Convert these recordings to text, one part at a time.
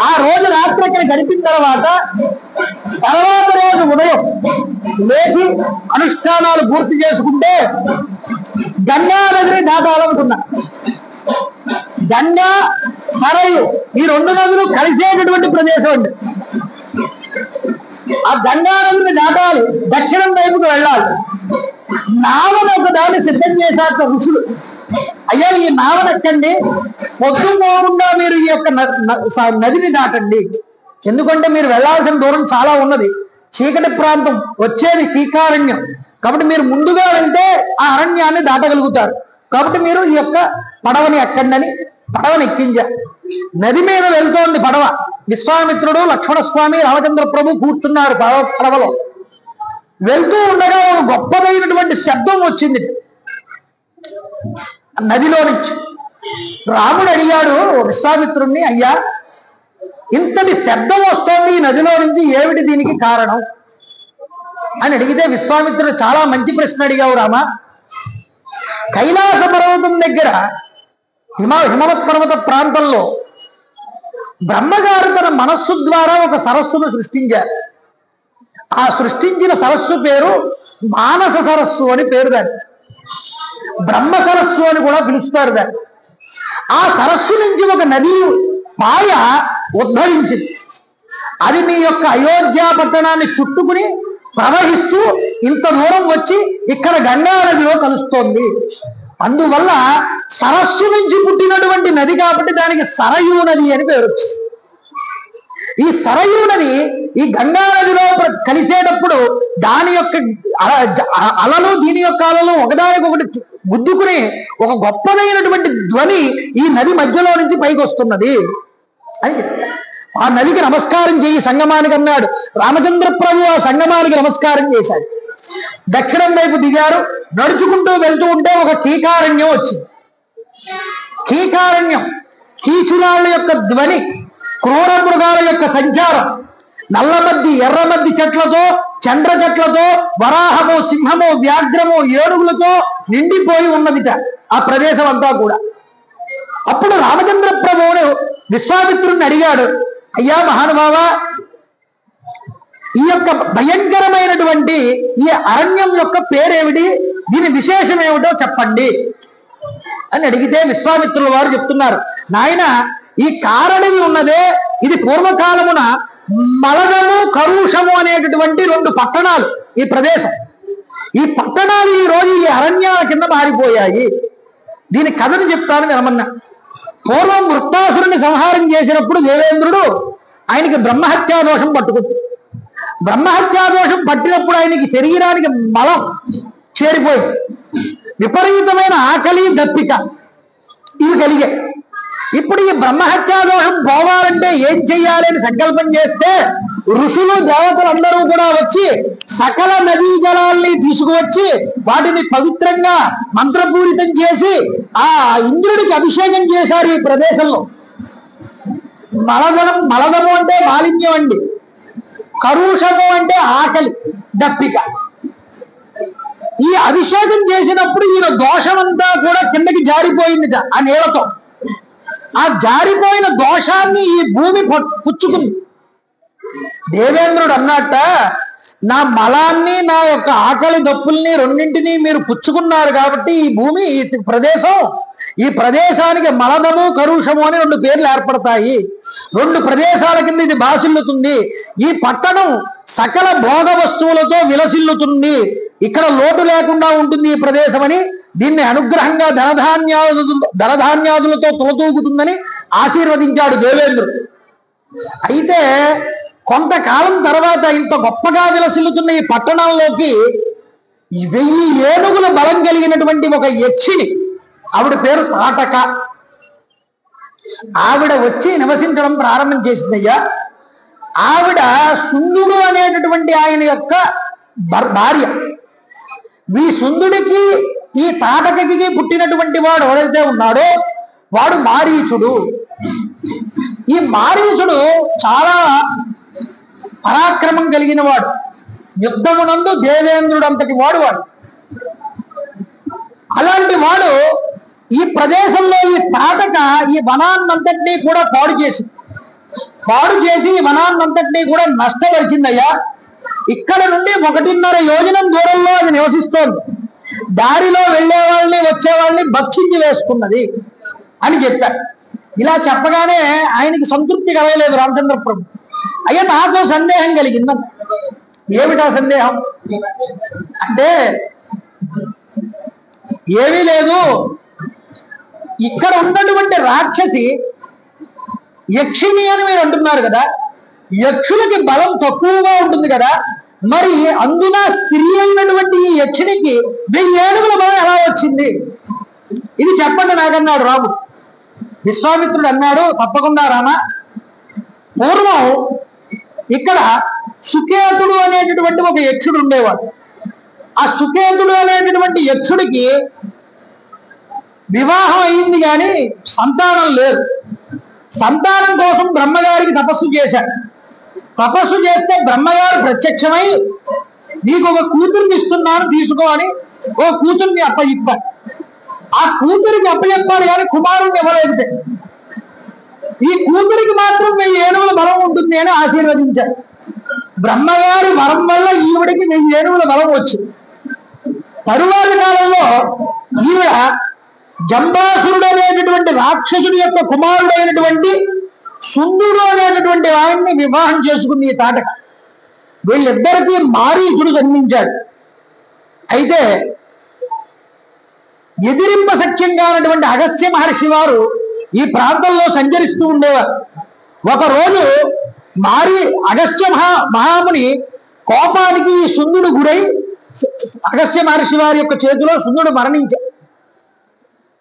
ఆ రోజు రాత్రి అక్కడ గడిపిన తర్వాత రోజు ఉదయం లేచి అనుష్ఠానాలు పూర్తి చేసుకుంటే గంగా నదిని దాటాలనుకున్నా. గంగా సరయు ఈ రెండు నదులు కలిసేటటువంటి ప్రదేశం అండి. ఆ గంగా నదిని దాటాలి, దక్షిణం వైపుకు వెళ్ళాలి. నావను ఒక దాన్ని సిద్ధం చేశాక ఋషులు, అయ్యా ఈ నావను ఎక్కండి, పొద్దు పోకుండా మీరు ఈ యొక్క నదిని దాటండి, ఎందుకంటే మీరు వెళ్లాల్సిన దూరం చాలా ఉన్నది, చీకటి ప్రాంతం, వచ్చేది కీకారణ్యం, కాబట్టి మీరు ముందుగా వెళ్తే ఆ అరణ్యాన్ని దాటగలుగుతారు, కాబట్టి మీరు ఈ యొక్క పడవని ఎక్కండి అని పడవని ఎక్కించారు. నది మీద వెళ్తోంది పడవ. విశ్వామిత్రుడు, లక్ష్మణస్వామి, రామచంద్ర ప్రభు కూర్చున్నారు పడవలో. వెళ్తూ ఉండగా ఒక గొప్పదైనటువంటి శబ్దం వచ్చింది నదిలో నుంచి. రాముడు అడిగాడు విశ్వామిత్రుడిని, అయ్యా ఇంతటి శబ్దం వస్తోంది ఈ నదిలో నుంచి, ఏమిటి దీనికి కారణం అని అడిగితే, విశ్వామిత్రుడు చాలా మంచి ప్రశ్న అడిగావు రామ. కైలాస పర్వతం దగ్గర హిమవత్ పర్వత ప్రాంతంలో బ్రహ్మగారు తన మనస్సు ద్వారా ఒక సరస్సును సృష్టించారు. ఆ సృష్టించిన సరస్సు పేరు మానస సరస్సు అని పేరు, దాన్ని బ్రహ్మ సరస్సు అని కూడా పిలుస్తారు దాన్ని. ఆ సరస్సు నుంచి ఒక నది పాయ ఉద్భవించింది. అది మీ యొక్క అయోధ్య పట్టణాన్ని చుట్టుకుని ప్రవహిస్తూ ఇంత దూరం వచ్చి ఇక్కడ గంగా నదిలో కలుస్తోంది. అందువల్ల సరస్సు నుంచి పుట్టినటువంటి నది కాబట్టి దానికి సరయూ నది అని పేరు వచ్చింది. ఈ సరయూ నది ఈ గంగా నదిలో కలిసేటప్పుడు దాని యొక్క అలలు, దీని యొక్క అలలు ఒకదానికొకటి గుద్దుకుని ఒక గొప్పదైనటువంటి ధ్వని ఈ నది మధ్యలో నుంచి పైకి వస్తున్నది అని చెప్పారు. ఆ నదికి నమస్కారం చేయి సంగమానికి అన్నాడు. రామచంద్ర ప్రభు ఆ సంగమానికి నమస్కారం చేశాడు. దక్షిణం వైపు దిగారు. నడుచుకుంటూ వెళ్తూ ఉంటే ఒక కీకారణ్యం వచ్చింది. కీకారణ్యం, కీచురాళ్ళ యొక్క ధ్వని, క్రూర మృగాల యొక్క సంచారం, నల్లమద్ది ఎర్రమద్ది చెట్లతో, చంద్ర చెట్లతో, వరాహము, సింహము, వ్యాఘ్రము, ఏనుగులతో నిండిపోయి ఉన్నదిట ఆ ప్రదేశం అంతా కూడా. అప్పుడు రామచంద్ర ప్రభువును విశ్వామిత్రుడిని అడిగాడు, అయ్యా మహానుభావ, ఈ యొక్క భయంకరమైనటువంటి ఈ అరణ్యం యొక్క పేరేమిటి, దీని విశేషం ఏమిటో చెప్పండి అని అడిగితే విశ్వామిత్రుల వారు చెప్తున్నారు, నాయన ఈ కారణి ఉన్నదే ఇది పూర్వకాలమున మలదము, కరుషము అనేటటువంటి రెండు పట్టణాలు ఈ ప్రదేశం. ఈ పట్టణాలు ఈ రోజు ఈ అరణ్యాల కింద మారిపోయాయి. దీని కథను చెప్తాను వినమన్నా. పూర్వం వృత్తాసురుని సంహారం చేసినప్పుడు దేవేంద్రుడు ఆయనకి బ్రహ్మహత్యా దోషం పట్టుకుంది. బ్రహ్మహత్యా దోషం పట్టినప్పుడు ఆయనకి శరీరానికి మలం చేరిపోయింది. విపరీతమైన ఆకలి, దప్పిక ఇవి కలిగాయి. ఇప్పుడు ఈ బ్రహ్మహత్యా దోషం పోవాలంటే ఏం చెయ్యాలి అని సంకల్పం చేస్తే ఋషులు, దేవతలందరూ కూడా వచ్చి సకల నదీ జలాల్ని తీసుకువచ్చి వాటిని పవిత్రంగా మంత్రపూరితం చేసి ఆ ఇంద్రుడికి అభిషేకం చేశారు ఈ ప్రదేశంలో. మలదము అంటే మాలిన్యం అండి, కరుషము అంటే ఆకలి, దప్పిక. ఈ అభిషేకం చేసినప్పుడు ఈయన దోషమంతా కూడా కిందకి జారిపోయింది ఆ నీళ్లతో. ఆ జారిపోయిన దోషాన్ని ఈ భూమి పుచ్చుకుంది. దేవేంద్రుడు అన్నట్ట, నా మలాన్ని, నా యొక్క ఆకలి దప్పుల్ని రెండింటినీ మీరు పుచ్చుకున్నారు కాబట్టి ఈ భూమి, ఈ ప్రదేశం, ఈ ప్రదేశానికి మలదము, కరుషము అని రెండు పేర్లు ఏర్పడతాయి. రెండు ప్రదేశాల కింద ఇది బాసిల్లుతుంది. ఈ పట్టణం సకల భోగ వస్తువులతో విలసిల్లుతుంది. ఇక్కడ లోటు లేకుండా ఉంటుంది ఈ ప్రదేశం అని, దీన్ని అనుగ్రహంగా ధనధాన్యాదులతో తులతూగుతుందని ఆశీర్వదించాడు దేవేంద్రుడు. అయితే కొంతకాలం తర్వాత ఇంత గొప్పగా విలసిల్లుతున్న ఈ పట్టణంలోకి 1000 ఏనుగుల బలం కలిగినటువంటి ఒక యక్షిని, ఆవిడ పేరు తాటక, ఆవిడ వచ్చి నివసించడం ప్రారంభం చేసిందయ్యా. ఆవిడ సుందుడు అనేటటువంటి ఆయన యొక్క భార్య. ఈ సుందుడికి ఈ తాటకకి పుట్టినటువంటి వాడు ఎవరైతే ఉన్నాడో వాడు మారీచుడు. ఈ మారీచుడు చాలా పరాక్రమం కలిగిన వాడు, యుద్ధమునందు దేవేంద్రుడు అంతటి వాడు. అలాంటి వాడు ఈ ప్రదేశంలో ఈ తాటక ఈ వనాన్నంతటినీ కూడా పాడు చేసింది. పాడు చేసి వనాన్నంతటినీ కూడా నష్టపరిచిందయ్యా. ఇక్కడ నుండి 1.5 యోజనం దూరంలో అది నివసిస్తోంది. దారిలో వెళ్లే వాళ్ళని వచ్చే వాళ్ళని భక్షించి వేసుకున్నది అని చెప్పారు. ఇలా చెప్పగానే ఆయనకి సంతృప్తి కలగలేదు రామచంద్ర ప్రభు. అయ్యా నాకు సందేహం కలిగింది. ఏమిటా సందేహం అంటే ఏమీ లేదు, ఇక్కడ ఉన్నటువంటి రాక్షసి యక్షిణి అని మీరు అంటున్నారు కదా, యక్షులకి బలం తక్కువగా ఉంటుంది కదా, మరి అందున స్త్రీ అయినటువంటి ఈ యక్షిణికి 1000 ఏనుగుల బలం ఎలా వచ్చింది? ఇది చెప్పండి నాకన్నాడు రాముడు. విశ్వామిత్రుడు అన్నాడు, తప్పకుండా రామ, పూర్వం ఇక్కడ సుకేతుడు అనేటటువంటి ఒక యక్షుడు ఉండేవాడు. ఆ సుకేతుడు అనేటటువంటి యక్షుడికి వివాహం అయింది కానీ సంతానం లేదు. సంతానం కోసం బ్రహ్మగారికి తపస్సు చేశాడు. తపస్సు చేస్తే బ్రహ్మగారు ప్రత్యక్షమై నీకు ఒక కూతుర్ని ఇస్తున్నాను తీసుకో అని ఓ కూతుర్ని అప్పచెప్పాడు. ఆ కూతురికి అప్పచెప్పాడు కానీ కుమారుణ్ణి ఇవ్వలేదు. ఈ కూతురికి మాత్రం 1000 ఏనుగుల బలం ఉంటుంది అని ఆశీర్వదించాడు. బ్రహ్మగారి వరం వల్ల ఈవిడికి 1000 ఏనుగుల బలం వచ్చింది. తరువాతి కాలంలో ఈవిడ జంబాసురుడు అనేటటువంటి రాక్షసుడి యొక్క కుమారుడైనటువంటి సుందుడు అనేటటువంటి ఆయన్ని వివాహం చేసుకుంది ఈ తాటక. వీళ్ళిద్దరికీ మారీచుడు జన్మించాడు. అయితే ఎదిరింప సఖ్యంగా ఉన్నటువంటి అగస్త్య మహర్షి వారు ఈ ప్రాంతంలో సంచరిస్తూ ఉండేవారు. ఒకరోజు అగస్త్య మహాముని కోపానికి ఈ సుందుడు గురై అగస్త్య మహర్షి వారి యొక్క చేతిలో సుందుడు మరణించాడు.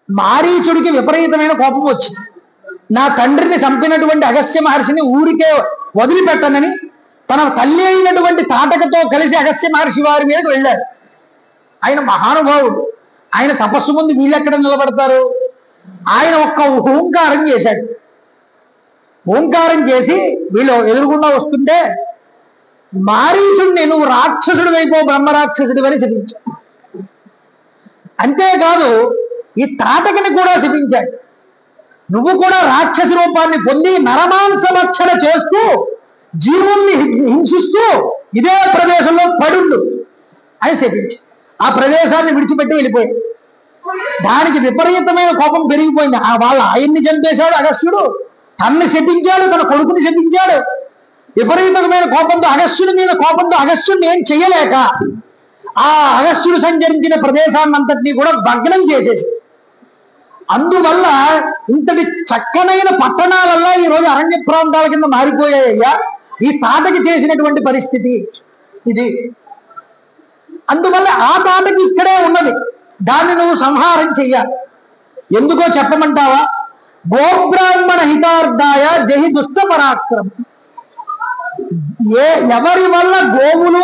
మారీచుడికి విపరీతమైన కోపం వచ్చింది. నా తండ్రిని చంపినటువంటి అగస్త్య మహర్షిని ఊరికే వదిలిపెట్టనని తన తల్లి అయినటువంటి తాటకతో కలిసి అగస్త్య మహర్షి వారి మీదకి వెళ్ళారు. ఆయన మహానుభావుడు. ఆయన తపస్సు ముందు వీళ్ళెక్కడ నిలబడతారు? ఆయన ఒక్క ఓంకారం చేశాడు. ఓంకారం చేసి వీళ్ళు ఎదురుగుండా వస్తుంటే మారీచుడిని నువ్వు రాక్షసుడు వైపో బ్రహ్మరాక్షసుడు అని శపించాడు. అంతేకాదు ఈ తాటకని కూడా శపించాడు. నువ్వు కూడా రాక్షస రూపాన్ని పొంది నరమాంసభక్షణ చేస్తూ జీవుల్ని హింసిస్తూ ఇదే ప్రదేశంలో పడుండు అని శపించాడు. ఆ ప్రదేశాన్ని విడిచిపెట్టి వెళ్ళిపోయాడు. దానికి విపరీతమైన కోపం పెరిగిపోయింది. వాళ్ళ ఆయన్ని చంపేశాడు అగస్త్యుడు, తన్ని శపించాడు, తన కొడుకుని శపించాడు. విపరీతమైన కోపంతో అగస్త్యుడిని ఏం చెయ్యలేక ఆ అగస్త్యుడు సంచరించిన ప్రదేశాన్నంతటినీ కూడా భగ్నం చేసేసి, అందువల్ల ఇంతటి చక్కనైన పట్టణాలల్లా ఈరోజు అరణ్య ప్రాంతాల కింద మారిపోయాయ్యా. ఈ తాటకి చేసినటువంటి పరిస్థితి ఇది. అందువల్ల ఆ తాటకి ఇక్కడే ఉన్నది, దాన్ని నువ్వు సంహారం చెయ్యాలి. ఎందుకో చెప్పమంటావా? గోబ్రాహ్మణ హితార్థాయ జహి దుష్ట పరాక్రమం. ఎవరి వల్ల గోవులు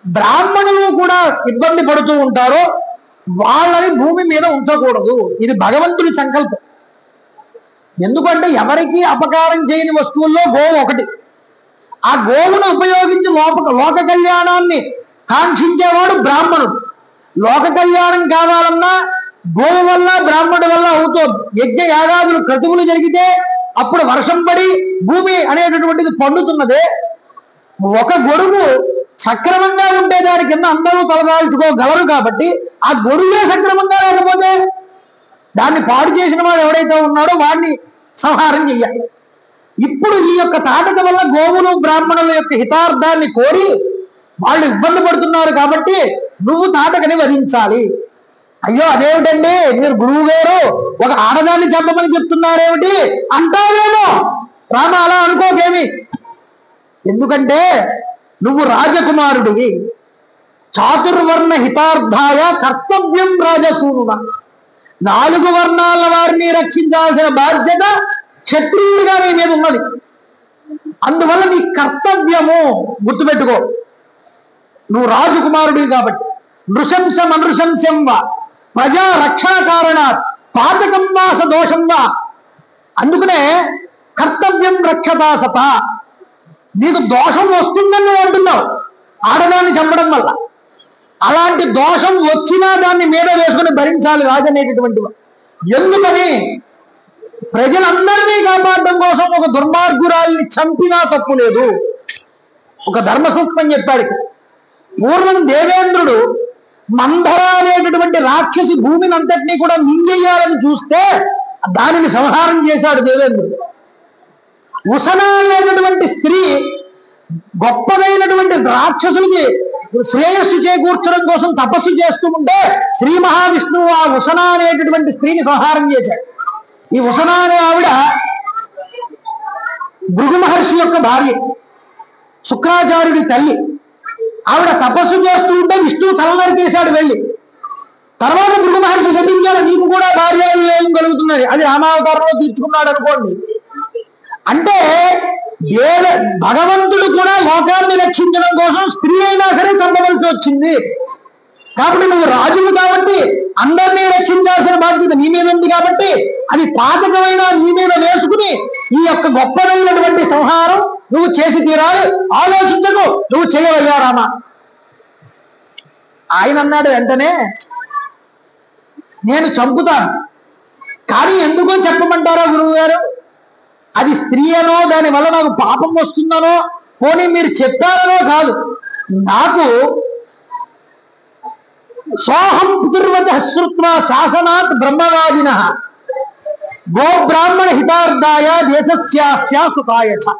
బ్రాహ్మణులు కూడా ఇబ్బంది పడుతూ ఉంటారో వాళ్ళని భూమి మీద ఉంచకూడదు. ఇది భగవంతుడి సంకల్పం. ఎందుకంటే ఎవరికి అపకారం చేయని వస్తువుల్లో గోవు ఒకటి. ఆ గోవును ఉపయోగించి లోక కళ్యాణాన్ని కాంక్షించేవాడు బ్రాహ్మణుడు. లోక కళ్యాణం కావాలన్నా గోవు వల్ల బ్రాహ్మణుడి వల్ల అవుతోంది. యజ్ఞ యాగాదులు క్రతువులు జరిగితే అప్పుడు వర్షం పడి భూమి అనేటటువంటిది పండుతున్నదే. ఒక గొడుగు సక్రమంగా ఉంటే దాని కింద అందరూ తలదాల్చుకోగలరు. కాబట్టి ఆ గొడుగే సక్రమంగా లేకపోతే దాన్ని పాడు చేసిన వాడు ఎవడైతే ఉన్నాడో వాడిని సంహారం చెయ్యాలి. ఇప్పుడు ఈ యొక్క తాటక వల్ల గోవులు బ్రాహ్మణుల యొక్క హితార్థాన్ని కోరి వాళ్ళు ఇబ్బంది పడుతున్నారు కాబట్టి నువ్వు తాటకని వధించాలి. అయ్యో అదేమిటండి, మీరు గురువు గారు ఒక ఆడదాన్ని చంపమని చెప్తున్నారేమిటి అంటావేమో. రామ అలా అనుకోకేమి. ఎందుకంటే నువ్వు రాజకుమారుడివి. చాతుర్వర్ణ హితార్థాయ కర్తవ్యం రాజసూనున. 4 వర్ణాల వారిని రక్షించాల్సిన బాధ్యత క్షత్రియుడిగా నీ మీద ఉన్నది. అందువల్ల నీ కర్తవ్యము గుర్తుపెట్టుకో. నువ్వు రాజకుమారుడివి కాబట్టి నృశంసం అనృశంసం వా ప్రజా రక్షణ కారణాత్ పాతకం వాస దోషం వా. అందుకనే కర్తవ్యం రక్షతా సత. నీకు దోషం వస్తుందని నువ్వు అంటున్నావు ఆడదాన్ని చంపడం వల్ల. అలాంటి దోషం వచ్చినా దాన్ని మీద వేసుకుని భరించాలి రాజు అనేటటువంటి. ఎందుకని ప్రజలందరినీ కాపాడడం కోసం ఒక దుర్మార్గురాల్ని చంపినా తప్పు లేదు. ఒక ధర్మ సూక్ష్మం చెప్పాడు. పూర్వం దేవేంద్రుడు మందర అనేటటువంటి రాక్షసి భూమిని అంతటినీ కూడా మింగేయాలని చూస్తే దానిని సంహారం చేశాడు దేవేంద్రుడు. ఉసన అనేటటువంటి స్త్రీ గొప్పదైనటువంటి రాక్షసులకి శ్రేయస్సు చేకూర్చడం కోసం తపస్సు చేస్తూ ఉంటే శ్రీ మహావిష్ణువు ఆ ఉసన అనేటటువంటి స్త్రీని సంహారం చేశాడు. ఈ ఉసన అనే ఆవిడ భృగు మహర్షి యొక్క భార్య, శుక్రాచార్యుడి తల్లి. ఆవిడ తపస్సు చేస్తూ ఉంటే విష్ణువు తల నరికేశాడు వెళ్ళి. తర్వాత భృగు మహర్షి శపించాడు, నీకు కూడా భార్య ఏం కలుగుతున్నది, అది రామావతారంలో తీర్చుకున్నాడు అనుకోండి. అంటే భగవంతుడు కూడా లోకాన్ని రక్షించడం కోసం స్త్రీ అయినా సరే చంపవలసి వచ్చింది. కాబట్టి నువ్వు రాజువు కాబట్టి అందరినీ రక్షించాల్సిన బాధ్యత నీ మీద ఉంది కాబట్టి అది పాతకమైన నీ మీద వేసుకుని ఈ యొక్క గొప్పదైనటువంటి సంహారం నువ్వు చేసి తీరాలి. ఆలోచించకు, నువ్వు చేయవయ్యా రామ. ఆయన అన్నాడు వెంటనే, నేను చంపుతాను, కానీ ఎందుకో చెప్పమంటారా గురువు గారు? అది స్త్రీ అనో దాని వల్ల నాకు పాపం వస్తుందనో పోనీ మీరు చెప్పారనో కాదు, నాకు సోహం పితుర్వచ శ్రుత్వా శాసనాత్ బ్రహ్మవాదిన గో బ్రాహ్మణ హితార్థాయ దేశస్యాస్య సుఖాయ చ.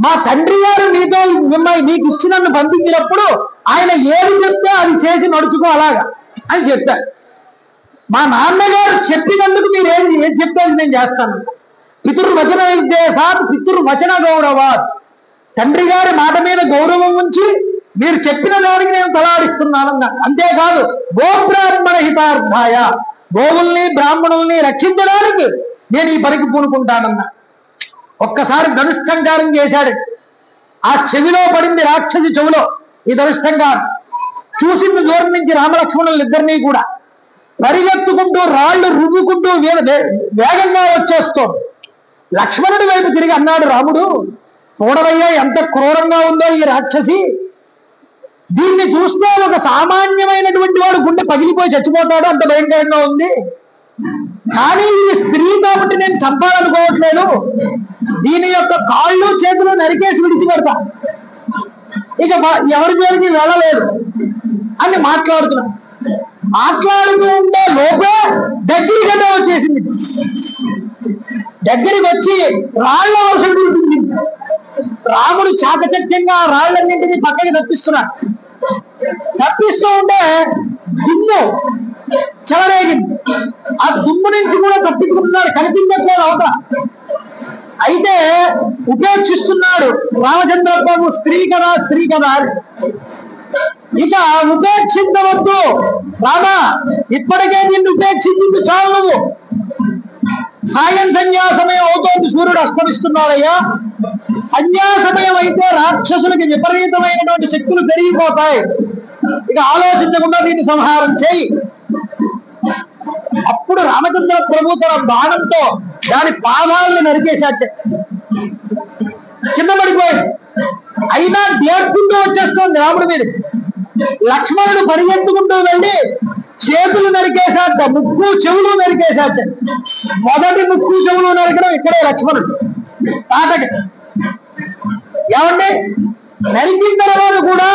మా తండ్రి గారు మీతో మిమ్మల్ని మీకు ఇచ్చి నన్ను పంపించినప్పుడు ఆయన ఏది చెప్తే అది చేసి నడుచుకో అలాగా అని చెప్పారు. మా నాన్నగారు చెప్పినందుకు మీరు ఏది చెప్తే నేను చేస్తాను. పితృవచన నిర్దేశాత్ పితృవచన గౌరవాత్. తండ్రి గారి మాట మీద గౌరవం ఉంచి మీరు చెప్పిన దానికి నేను తలాడిస్తున్నానన్నా. అంతేకాదు గోబ్రాహ్మణ హితార్థాయ, గోవుల్ని బ్రాహ్మణుల్ని రక్షించడానికి నేను ఈ పనికి పూనుకుంటానన్నా. ఒక్కసారి ధనుష్టంకారం చేశాడు. ఆ చెవిలో పడింది రాక్షసి చెవిలో ఈ ధనుష్టంకారం. చూసింది దూరం నుంచి రామలక్ష్మణులు ఇద్దరినీ కూడా. పరిగెత్తుకుంటూ రాళ్లు రువ్వుకుంటూ వేగంగా వచ్చేస్తోంది. లక్ష్మణుడి వైపు తిరిగి అన్నాడు రాముడు, చూడవయ్యా ఎంత క్రూరంగా ఉందో ఈ రాక్షసి. దీన్ని చూస్తే ఒక సామాన్యమైనటువంటి వాడు గుండె పగిలిపోయి చచ్చిపోతాడు, అంత భయంకరంగా ఉంది. కానీ ఇది స్త్రీ కాబట్టి నేను చంపాలనుకోవట్లేదు, దీని యొక్క కాళ్ళు చేతులు నరికేసి విడిచిపెడతా, ఇక ఎవరి జోలికి వెళ్ళలేదు అని మాట్లాడుతున్నా. మాట్లాడుతూ ఉంటే లోపే దగ్గర గడ్డ వచ్చేసింది. దగ్గరికి వచ్చి రాళ్ల వర్షం కురిపించింది. రాముడు చాకచక్యంగా రాళ్లన్నింటినీ పక్కకి తప్పిస్తున్నాడు. తప్పిస్తూ ఉంటే దుమ్ము చెలరేగింది. ఆ దుమ్ము నుంచి కూడా తప్పించుకుంటున్నాడు, కనిపించట్లేదు అవతల. అయితే ఉపేక్షిస్తున్నాడు రామచంద్ర ప్రభు, స్త్రీ కదా స్త్రీ కదా. ఇక ఉపేక్షించవద్దు రామ, ఇప్పటికే నిన్ను ఉపేక్షించింది చాలు, నువ్వు సాయం సంధ్యాసమయం అవుతోంది, సూర్యుడు అస్తమిస్తున్నాడయ్యా. సంధ్యాసమయం అయితే రాక్షసులకి విపరీతమైనటువంటి శక్తులు పెరిగిపోతాయి, ఇక ఆలోచించకుండా దీన్ని సంహారం చేయి. అప్పుడు రామచంద్ర ప్రభు తన బాణంతో దాని పాదాలను నరికేశాటే, కింద పడిపోయింది. అయినా దేర్పుంటూ వచ్చేస్తుంది రాముడి మీద. లక్ష్మణుడు పరిగెత్తుకుంటూ వెళ్ళి చేతులు నరికేశాట, ముక్కు చెవులు నరికేశాట. మొదటి ముక్కు చెవులు నరకడం ఇక్కడే లక్ష్మణుడు తాటకి. ఏమండి, నరికిన తర్వాత కూడా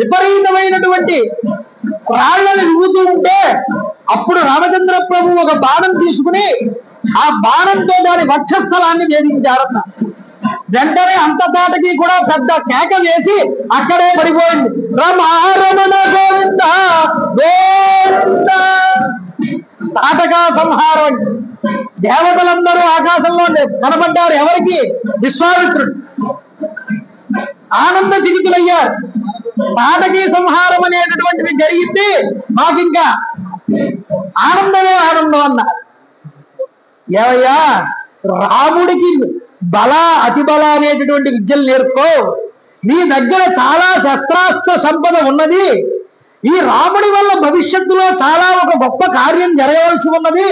విపరీతమైనటువంటి రాళ్లను రువ్వుతూ ఉంటే అప్పుడు రామచంద్ర ప్రభు ఒక బాణం తీసుకుని ఆ బాణంతో దాని వక్షస్థలాన్ని వేధించారన్న. వెంటనే అంత తాటకి కూడా పెద్ద కేక వేసి అక్కడే పడిపోయింది. రమణ గోవింద గోవింద. తాటకా సంహారం. దేవతలందరూ ఆకాశంలో కనబడ్డారు. ఎవరికి? విశ్వామిత్రుడు. ఆనంద చికితులయ్యారు. తాటకీ సంహారం అనేటటువంటిది జరిగింది, మాకింకా ఆనందమే ఆనందం అన్నారు. ఏవయ్యా, రాముడికి బల అతి బల అనేటటువంటి విద్యలు నేర్పుకో. నీ దగ్గర చాలా శస్త్రాస్త్ర సంపద ఉన్నది. ఈ రాముడి వల్ల భవిష్యత్తులో చాలా ఒక గొప్ప కార్యం జరగవలసి ఉన్నది.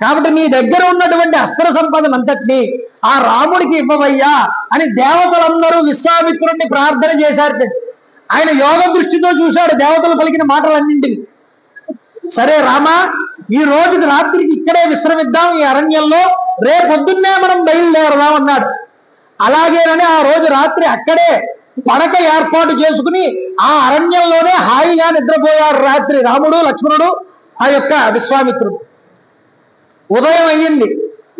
కాబట్టి నీ దగ్గర ఉన్నటువంటి అస్త్ర సంపదనంతటినీ ఆ రాముడికి ఇవ్వవయ్యా అని దేవతలందరూ విశ్వామిత్రుడిని ప్రార్థన చేశారు. ఆయన యోగ దృష్టితో చూశాడు దేవతలు పలికిన మాటలన్నింటినీ. సరే రామ, ఈ రోజుకి రాత్రికి ఇక్కడే విశ్రమిద్దాం, ఈ అరణ్యంలో రేపొద్దున్నే మనం బయలుదేరదాం అన్నాడు. అలాగేనని ఆ రోజు రాత్రి అక్కడే పడక ఏర్పాటు చేసుకుని ఆ అరణ్యంలోనే హాయిగా నిద్రపోయారు రాత్రి రాముడు లక్ష్మణుడు ఆ యొక్క విశ్వామిత్రుడు. ఉదయం అయ్యింది,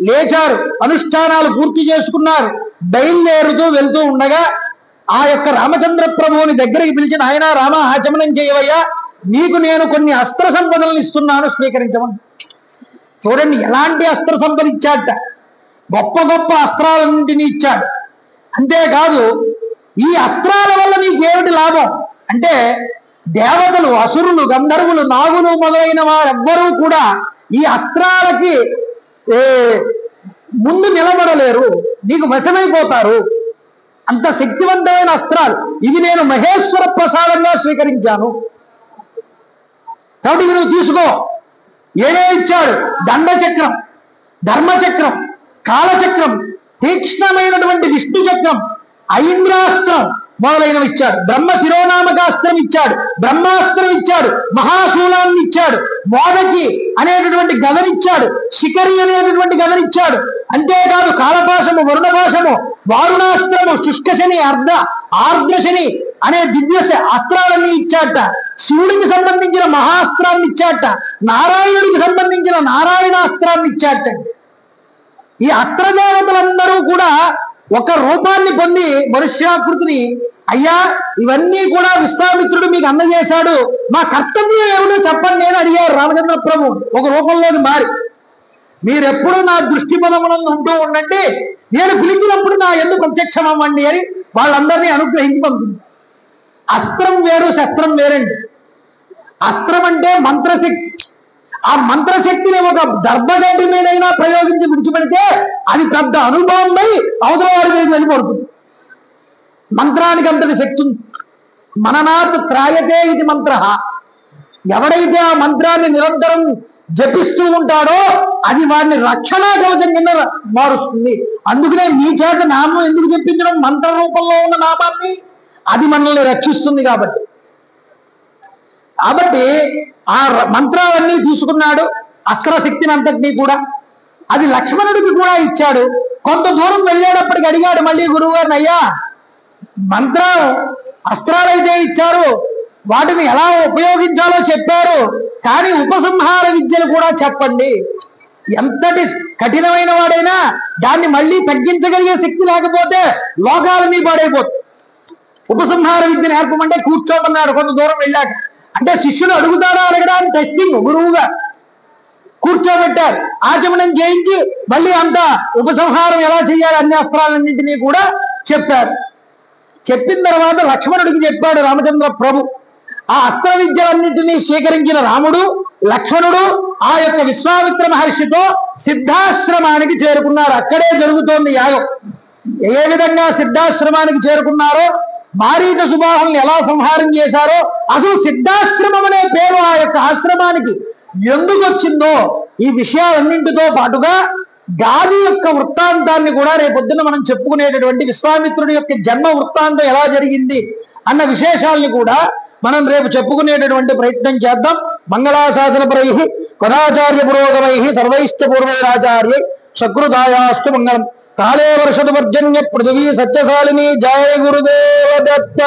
లేచారు, అనుష్ఠానాలు పూర్తి చేసుకున్నారు. బయలుదేరుతూ వెళ్తూ ఉండగా ఆ యొక్క రామచంద్ర ప్రభువుని దగ్గరికి పిలిచిన ఆయన రామ ఆచమనం చేయవయ్యా, నీకు నేను కొన్ని అస్త్ర సంపదలను ఇస్తున్నాను, స్వీకరించమని. చూడండి ఎలాంటి అస్త్ర సంపద ఇచ్చాట, గొప్ప గొప్ప అస్త్రాలన్నింటినీ ఇచ్చాడు. అంతేకాదు ఈ అస్త్రాల వల్ల నీకేమిటి లాభం అంటే, దేవతలు, అసురులు, గంధర్వులు, నాగులు మొదలైన వారెవ్వరూ కూడా ఈ అస్త్రాలకి ముందు నిలబడలేరు, నీకు వశమైపోతారు. అంత శక్తివంతమైన అస్త్రాలు ఇవి, నేను మహేశ్వర ప్రసాదంగా స్వీకరించాను, కాబట్టి ఇవి నువ్వు తీసుకో. ఏమేమి ఇచ్చాడు? దండచక్రం, ధర్మచక్రం, కాలచక్రం, తీక్ష్ణమైనటువంటి విష్ణు చక్రం, ఐంద్రాస్త్రం మొదలైనవి ఇచ్చాడు. బ్రహ్మ శిరోనామకాస్త్రం ఇచ్చాడు, బ్రహ్మాస్త్రం ఇచ్చాడు, మహాశూలాన్ని ఇచ్చాడు, మోదకి అనేటటువంటి గదనిచ్చాడు, శిఖరి అనేటటువంటి గదనిచ్చాడు. అంతేకాదు కాలపాశము, వరుణపాశము, వారుణాస్త్రము, శుష్కశని, ఆర్ద్రశని అనే దివ్య అస్త్రాలన్నీ ఇచ్చాట. శివుడికి సంబంధించిన మహాస్త్రాన్ని ఇచ్చాట, నారాయణుడికి సంబంధించిన నారాయణాస్త్రాన్ని ఇచ్చాట. ఈ అస్త్రదేవతలందరూ కూడా ఒక రూపాన్ని పొంది మనుష్యాకృతిని, అయ్యా ఇవన్నీ కూడా విశ్వామిత్రుడు మీకు అందజేశాడు, మా కర్తవ్యం ఏమిటో చెప్పండి అని అడిగారు రామచంద్ర ప్రభు ఒక రూపంలోకి మారి. మీరెప్పుడు నా దృష్టి పదమునందు ఉంటూ ఉండండి, నేను పిలిచినప్పుడు నా యందు ప్రత్యక్షం అవ్వండి అని వాళ్ళందరినీ అనుగ్రహించి పంపింది. అస్త్రం వేరు, శస్త్రం వేరండి. అస్త్రం అంటే మంత్రశక్తి. ఆ మంత్రశక్తిని ఒక దర్భగడ్డి మీదైనా ప్రయోగించి విడిచిపెడితే అది పెద్ద అనుభవంపై అవతల వారి మీద వెళ్ళిపడుతుంది. మంత్రానికి అంతటి శక్తి ఉంది. మననాత్ త్రాయతే ఇది మంత్ర. ఎవడైతే ఆ మంత్రాన్ని నిరంతరం జపిస్తూ ఉంటాడో అది వాడిని రక్షణా కవచం కింద మారుస్తుంది. అందుకనే మీ చేత నామం ఎందుకు చెప్పించడం? మంత్ర రూపంలో ఉన్న నామాన్ని అది మనల్ని రక్షిస్తుంది. కాబట్టి ఆ మంత్రాలన్నీ తీసుకున్నాడు, అస్త్రశక్తిని అంతటినీ కూడా. అది లక్ష్మణుడికి కూడా ఇచ్చాడు. కొంత దూరం వెళ్ళేటప్పటికి అడిగాడు మళ్ళీ గురువు గారిని, అయ్యా మంత్రం అస్త్రాలైతే ఇచ్చారు, వాటిని ఎలా ఉపయోగించాలో చెప్పారు, కానీ ఉపసంహార విద్యలు కూడా చెప్పండి. ఎంతటి కఠినమైన వాడైనా దాన్ని మళ్ళీ తగ్గించగలిగే శక్తి లేకపోతే లోకాలన్నీ పాడైపోతుంది. ఉపసంహార విద్య నేర్పమంటే కూర్చోమన్నాడు. కొంత దూరం వెళ్ళాక అంటే శిష్యులు అడుగుతారా అడగడానికి టెస్టింగ్ గురువుగా కూర్చోబెట్టారు. ఆచమనం చేయించి మళ్ళీ అంత ఉపసంహారం ఎలా చేయాలి అన్ని అస్త్రాలన్నింటినీ కూడా చెప్పారు. చెప్పిన తర్వాత లక్ష్మణుడికి చెప్పాడు రామచంద్ర ప్రభు. ఆ అస్త్ర విద్యలన్నింటినీ స్వీకరించిన రాముడు, లక్ష్మణుడు ఆ యొక్క విశ్వామిత్ర మహర్షితో సిద్ధాశ్రమానికి చేరుకున్నారు. అక్కడే జరుగుతోంది యాగం. ఏ విధంగా సిద్ధాశ్రమానికి చేరుకున్నారో, మారీచ సుబాహుల్ని ఎలా సంహారం చేశారో, అసలు సిద్ధాశ్రమం అనే పేరు ఆ యొక్క ఆశ్రమానికి ఎందుకు వచ్చిందో, ఈ విషయాలన్నింటితో పాటుగా గాలి యొక్క వృత్తాంతాన్ని కూడా రేపొద్దున మనం చెప్పుకునేటటువంటి విశ్వామిత్రుడి యొక్క జన్మ వృత్తాంతం ఎలా జరిగింది అన్న విశేషాలను కూడా మనం రేపు చెప్పుకునేటటువంటి ప్రయత్నం చేద్దాం. మంగళాశాసనపరై పదాచార్య పురోగమై సర్వైశ్చ పూర్వైరాచార్య సకృదాయాస్తు మంగళం. కాళే వర్షదు పర్జన్య పృథివీ సత్యశాలిని. జయ గురుదేవ దత్త.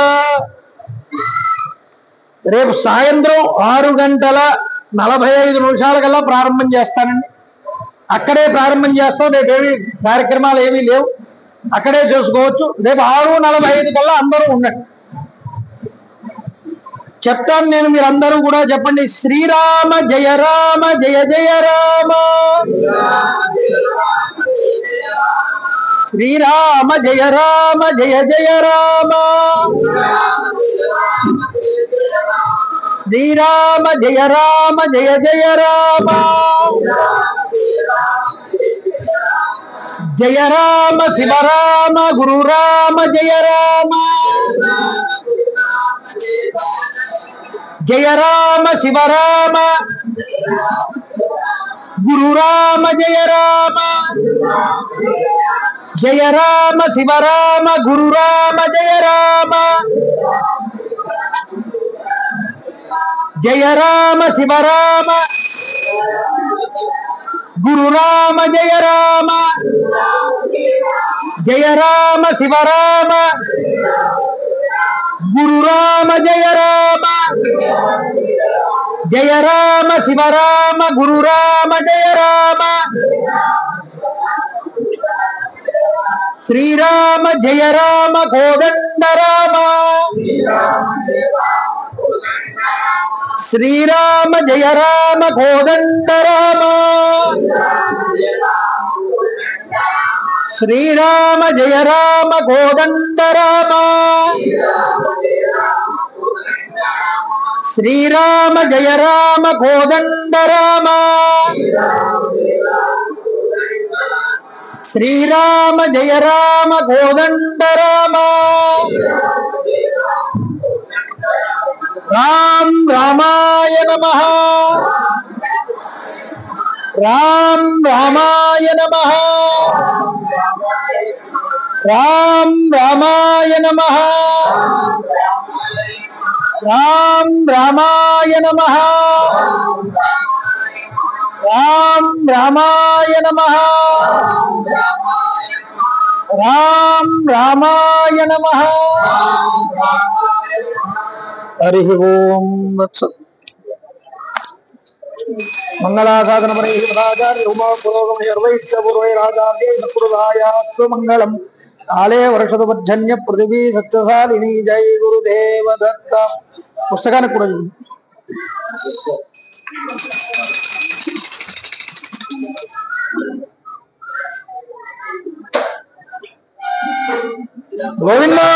రేపు సాయంత్రం 6:45 కల్లా ప్రారంభం చేస్తానండి. అక్కడే ప్రారంభం చేస్తాం. రేపేమి కార్యక్రమాలు ఏమీ లేవు, అక్కడే చేసుకోవచ్చు. రేపు 6:45 కల్లా అందరూ ఉండండి. చెప్తాను నేను, మీరందరూ కూడా చెప్పండి. శ్రీరామ జయ రామ జయ జయ రామ, శ్రీరామ జయ రామ జయ జయ రామ, శ్రీరామ జయ రామ జయ జయ రామ, జయ రామ శివ రామ గురు రామ జయ రామ, జయ రామ శివ రామ గురు రామ జయ రామ, జయ రామ శివ రామ గురు రామ జయ రామ, జయ రామ శివ రామ గురు రామ జయ రామ, జయ రామ శివరామ, గురు రామ జయ రామ, జయ రామ శివరామ, గురు రామ జయ రామ, శ్రీరామ జయ రామ కోదండ రామ, శ్రీరామ జయ రామ కోదండ రామ, శ్రీరామ జయ రామ కోదండ రామ, శ్రీరామ జయ రామ కోదండ రామ, శ్రీరామ జయ రామ కోదండ రామ, రామ్ రామాయ నమః, రామ్ రామాయ నమః, రామ్ రామాయ నమః, రామ్ రామాయ నమః, రామ్ రామాయ నమః, రామ్ రామాయ నమః. హరి ఓం వత్సత్. మంగళాసాధన మంగళం కాళే వర్షదపర్జన్య పృథివీ సత్యశాలిని. జై గురుదేవ దత్త. పుస్తకానికి కూడా గోవిందా.